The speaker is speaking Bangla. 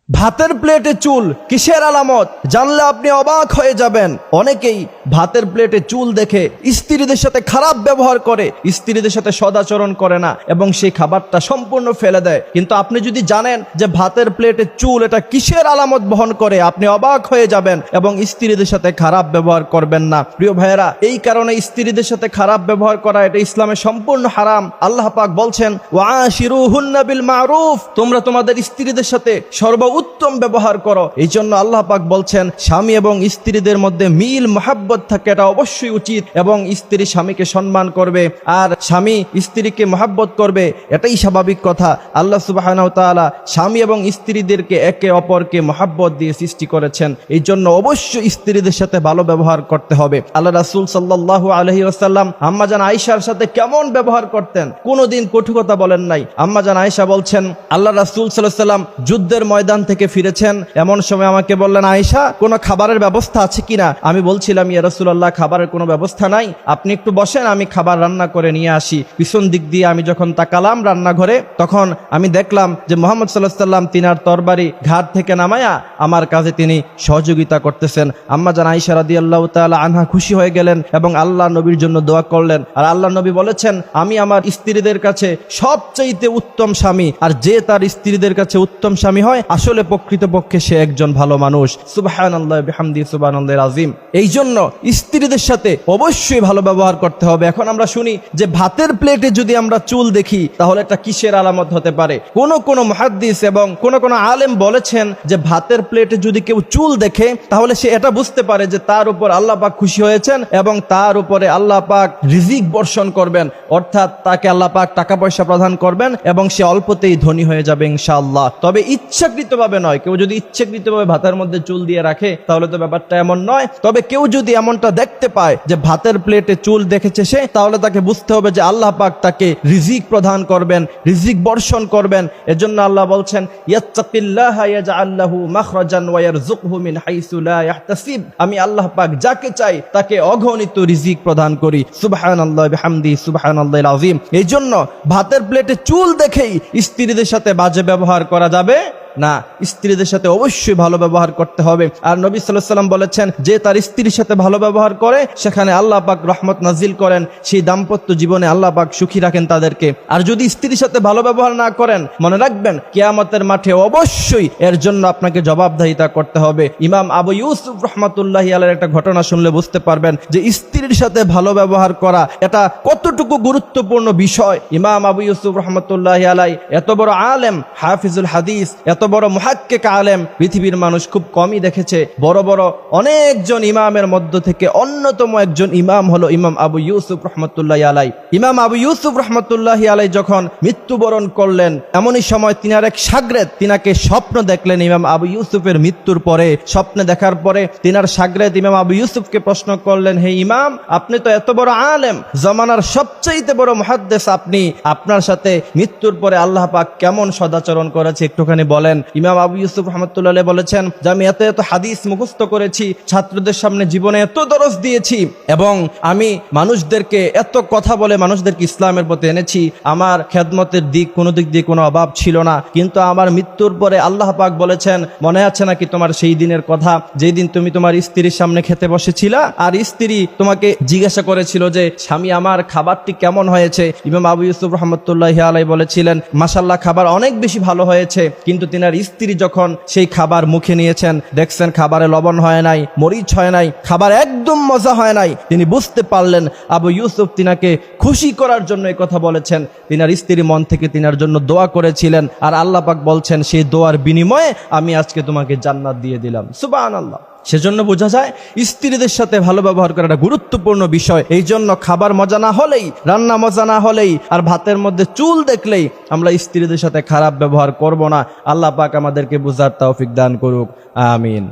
ভাতের প্লেটে চুল কিসের আলামত? জানলে আপনি অবাক হয়ে যাবেন। অনেকেই ভাতের প্লেটে চুল দেখে স্ত্রীদের সাথে খারাপ ব্যবহার করে, স্ত্রীদের সাথে সদাচরণ করে না এবং সেই খাবারটা সম্পূর্ণ ফেলে দেয়। কিন্তু আপনি যদি জানেন যে ভাতের প্লেটে চুল এটা কিসের আলামত বহন করে, আপনি অবাক হয়ে যাবেন এবং স্ত্রীদের সাথে খারাপ ব্যবহার করবেন না। প্রিয় ভাইয়েরা, এই কারণে স্ত্রীদের সাথে খারাপ ব্যবহার করা এটা ইসলামে সম্পূর্ণ হারাম। আল্লাহ পাক বলছেন, ওয়াশিরুহুন্না বিল মারুফ, তোমরা তোমাদের স্ত্রীদের সাথে উত্তম ব্যবহার করো। এই জন্য আল্লাহ পাক বলছেন স্বামী এবং স্ত্রীদের মধ্যে মিল মহাব্বত থাকে, এটা অবশ্যই উচিত, এবং স্ত্রী স্বামীকে সম্মান করবে আর স্বামী স্ত্রীকে মহাব্বত করবে, এটাই স্বাভাবিক কথা। আল্লাহ সুবহানাহু ওয়া তাআলা স্বামী এবং স্ত্রীদেরকে একে অপরকে মহাব্বত দিয়ে সৃষ্টি করেছেন। এই জন্য অবশ্যই স্ত্রীদের সাথে ভালো ব্যবহার করতে হবে। আল্লাহ রাসূল সাল্লাল্লাহু আলাইহি ওয়াসাল্লাম আম্মাজান আয়েশার সাথে কেমন ব্যবহার করতেন, কোনোদিন কটু কথা বলেন নাই। আম্মাজান আয়েশা বলছেন, আল্লাহ রাসূল সাল্লাল্লাহু আলাইহি ওয়াসাল্লাম যুদ্ধের ময়দান থেকে ফিরেছেন, এমন সময় আমাকে বললেন, আয়েশা কোনো খাবারের ব্যবস্থা আছে কিনা? আমি বলছিলাম, ইয়া রাসূলুল্লাহ, খাবারের কোনো ব্যবস্থা নাই, আপনি একটু বসেন, আমি খাবার রান্না করে নিয়ে আসি। পিছন দিক দিয়ে আমি যখন তাকালাম রান্নাঘরে, তখন আমি দেখলাম যে মুহাম্মদ সাল্লাল্লাহু আলাইহি ওয়াসাল্লাম তিনার তরবারি ঘাট থেকে নামায়া আমার কাজে তিনি সহযোগিতা করতেছেন। আম্মা জান আয়েশা রাদিয়াল্লাহু তাআলা আনহা খুশি হয়ে গেলেন এবং আল্লাহ নবীর জন্য দোয়া করলেন। আর আল্লাহ নবী বলেছেন, আমি আমার স্ত্রীদের কাছে সবচাইতে উত্তম স্বামী, আর যে তার স্ত্রীদের কাছে উত্তম স্বামী হয় আসলে প্রকৃতপক্ষে সে একজন ভালো মানুষ। সুবহানাল্লাহ বিহামদি সুবহানাল্লাহিল আযীম। এই জন্য স্ত্রীদের সাথে অবশ্যই ভালো ব্যবহার করতে হবে। এখন আমরা শুনি যে ভাতের প্লেটে যদি আমরা চুল দেখি তাহলে এটা কিসের আলামত হতে পারে? কোন মুহাদ্দিস এবং কোন আলেম বলেছেন যে ভাতের প্লেটে যদি কেউ চুল দেখে তাহলে সে এটা বুঝতে পারে যে তার উপর আল্লাহ পাক খুশি হয়েছেন এবং তার উপরে আল্লাহ পাক রিজিক বর্ষণ করবেন, অর্থাৎ তাকে আল্লাহ পাক টাকা পয়সা প্রদান করবেন এবং সে অল্পতেই ধনী হয়ে যাবে ইনশাআল্লাহ। তবে ইচ্ছাকৃতভাবে নয়। কেউ যদি ইচ্ছাকৃতভাবে ভাতের মধ্যে চুল দিয়ে রাখে তাহলে তো ব্যাপারটা এমন নয়। তবে কেউ যদি এমনটা দেখতে পায় যে ভাতের প্লেটে চুল দেখেছে সে, তাহলে তাকে বুঝতে হবে যে আল্লাহ পাক তাকে রিজিক প্রদান করবেন, রিজিক বর্ষণ করবেন। এজন্য আল্লাহ বলছেন, ইয়াত্তাকিল্লাহা ইয়াজআল লাহু মাখরাজান ওয়া ইয়ারযুকহু মিন হাইসু লা ইয়াহতাসিব, আমি আল্লাহ পাক যাকে চাই তাকে অগণিত রিজিক প্রদান করি। সুবহানাল্লাহ বিহামদি সুবহানাল্লাহিল আযীম। এই জন্য ভাতের প্লেটে চুল দেখেই স্ত্রীদের সাথে বাজে ব্যবহার করা যাবে না, স্ত্রীদের সাথে অবশ্যই ভালো ব্যবহার করতে হবে। আর নবী সাল্লাল্লাহু আলাইহি ওয়াসাল্লাম বলেছেন, যে তার স্ত্রীর সাথে ভালো ব্যবহার করে সেখানে আল্লাহ পাক রহমত নাজিল করেন, সেই দাম্পত্য জীবনে আল্লাহ পাক সুখী রাখেন তাদেরকে। আর যদি স্ত্রীর সাথে ভালো ব্যবহার না করেন, মনে রাখবেন কিয়ামতের মাঠে অবশ্যই এর জন্য আপনাকে জবাবদিহিতা করতে হবে। ইমাম আবু ইউসুফ রাহমাতুল্লাহি আলাইহির একটা ঘটনা শুনলে বুঝতে পারবেন যে স্ত্রীর সাথে ভালো ব্যবহার করা এটা কতটুকু গুরুত্বপূর্ণ বিষয়। ইমাম আবু ইউসুফ রাহমাতুল্লাহি আলাইহি এত বড় আলেম, হাফিজুল হাদিস, এত বড় মুহাক্কিক আলেম পৃথিবীর মানুষ খুব কমই দেখেছে। বড় বড় অনেকজন ইমামের মধ্য থেকে অন্যতম একজন ইমাম হলো ইমাম আবু ইউসুফ রাহমাতুল্লাহি আলাইহি। ইমাম আবু ইউসুফ রাহমাতুল্লাহি আলাইহি যখন মৃত্যুবরণ করলেন, এমনই সময় তিনার এক শাগরেদ তিনাকে স্বপ্ন দেখলেন। ইমাম আবু ইউসুফের মৃত্যুর পরে স্বপ্নে দেখার পরে তিনার শাগরেদ ইমাম আবু ইউসুফকে প্রশ্ন করলেন, হে ইমাম, আপনি তো এত বড় আলেম, জমানার সবচাইতে বড় মুহাদ্দিস, আপনি আপনার সাথে মৃত্যুর পরে আল্লাহ পাক কেমন সদাচরণ করেছে একটুখানি বলেন। ইমাম আবু ইউসুফ রাহমাতুল্লাহি আলাইহি বলেছেন যে আমি এত হাদিস মুখস্থ করেছি, ছাত্রদের সামনে জীবনে এত দরস দিয়েছি এবং আমি মানুষদেরকে এত কথা বলে মানুষদেরকে ইসলামের পথে এনেছি, আমার খেদমতের কোনো দিক দিয়ে কোনো অভাব ছিল না। কিন্তু আমার মৃত্যুর পরে আল্লাহ পাক বলেছেন, মনে আছে নাকি তোমার সেই দিনের কথা, যেই দিন তুমি তোমার স্ত্রীর সামনে খেতে বসেছিলা আর স্ত্রী তোমাকে জিজ্ঞাসা করেছিল যে স্বামী আমার খাবারটি কেমন হয়েছে? ইমাম আবু ইউসুফ রাহমাতুল্লাহি আলাইহি বলেছিলেন, মাশাআল্লাহ, খাবার অনেক বেশি ভালো হয়েছে। কিন্তু তিনার স্ত্রী যখন সেই খাবার মুখে নিয়েছেন, দেখছেন খাবারে লবণ হয় নাই, মরিচ হয় নাই, খাবার একদম মজা হয় নাই, তিনি বুঝতে পারলেন আবু ইউসুফ তিনাকে খুশি করার জন্য এই কথা বলেছেন। তিনার স্ত্রী মন থেকে তিনার জন্য দোয়া করেছিলেন আর আল্লাহ পাক বলছেন, সেই দোয়ার বিনিময়ে আমি আজকে তোমাকে জান্নাত দিয়ে দিলাম। সুবহানাল্লাহ। সেজন্য বোঝা যায় স্ত্রীদের সাথে ভালো ব্যবহার করাটা গুরুত্বপূর্ণ বিষয়। এই জন্য খাবার মজা না হলেই, রান্না মজা না হলেই আর ভাতের মধ্যে চুল দেখলেই আমরা স্ত্রীদের সাথে খারাপ ব্যবহার করব না। আল্লাহ পাক আমাদেরকে বুঝার তৌফিক দান করুক। আমিন।